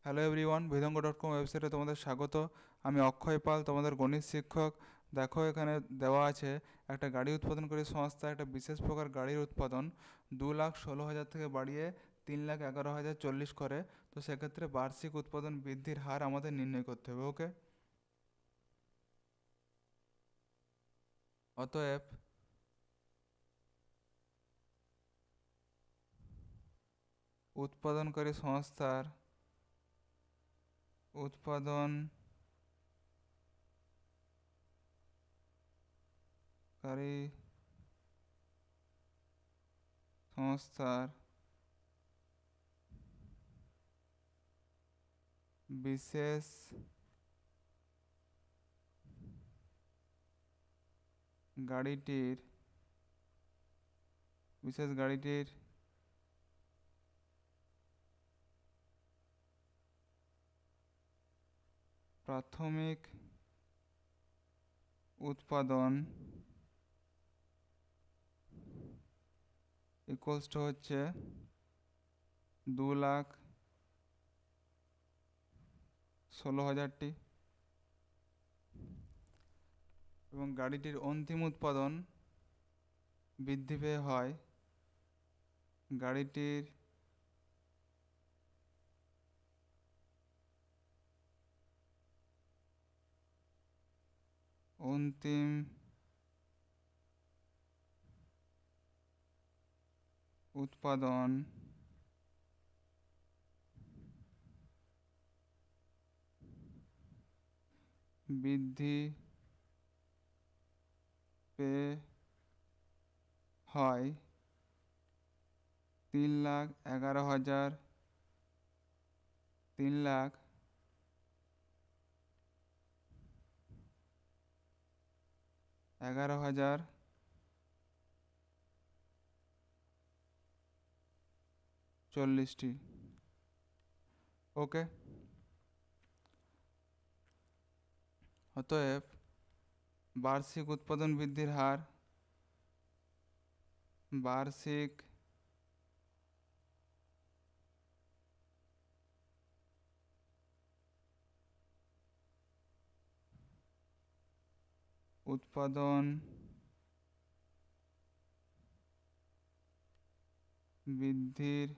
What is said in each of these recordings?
Hello everyone, বিধঙ্গ.com ওয়েবসাইটে তোমাদের স্বাগত। আমি অক্ষয় পাল, তোমাদের গণিত শিক্ষক। দেখো, এখানে দেওয়া আছে একটা গাড়ি উৎপাদনকারী সংস্থা একটা বিশেষ প্রকার গাড়ির উৎপাদন 2,16,000 থেকে বাড়িয়ে 3,11,040 করে। তো সেক্ষেত্রে বার্ষিক উৎপাদন বৃদ্ধির হার আমাদের নির্ণয় করতে হবে। ওকে, অতএব উৎপাদনকারী সংস্থার উৎপাদনকারী সংস্থার বিশেষ গাড়িটির প্রাথমিক উৎপাদন ইকুয়ালস টু হচ্ছে 2,16,000টি, এবং গাড়িটির অন্তিম উৎপাদন বৃদ্ধি পেয়ে হয় গাড়িটির অন্তিম উৎপাদন বৃদ্ধি পেয়ে হয় 3,11,040টি। ওকে, অতএব বার্ষিক উৎপাদন বৃদ্ধির হার উৎপাদন বৃদ্ধির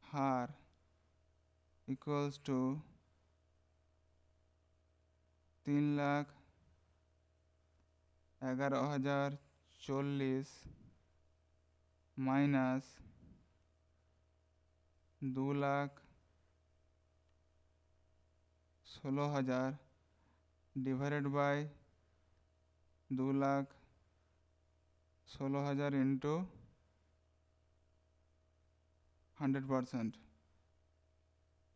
হার equals to 3,11,040 minus 2,16,000 divided by 2,16,000 into 100%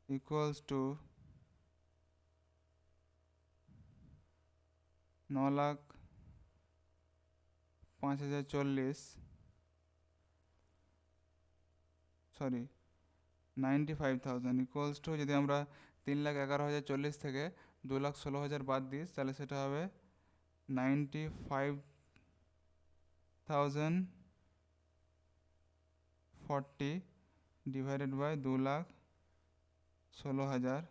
equals to 95,000 equals to, যদি আমরা 3,11,040 থেকে 2,16,000 বাদ দিই, তাহলে সেটা হবে 95,040 ডিভাইডেড বাই 2,16,000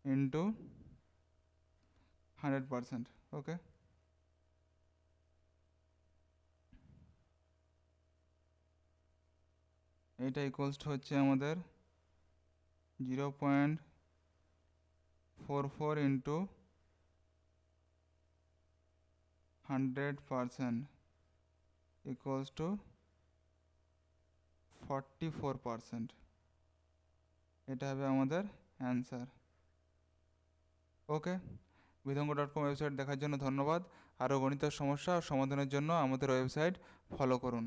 ইন্টু 100%। ওকে, এইটা ইকুয়ালস টু হচ্ছে আমাদের 0.44 ইন্টু 100% ইকুয়ালস টু 44%। এটা হবে আমাদের অ্যান্সার। ওকে, বিধঙ্গ.com ওয়েবসাইট দেখার জন্য ধন্যবাদ। আরও গণিতের সমস্যা সমাধানের জন্য আমাদের ওয়েবসাইট ফলো করুন।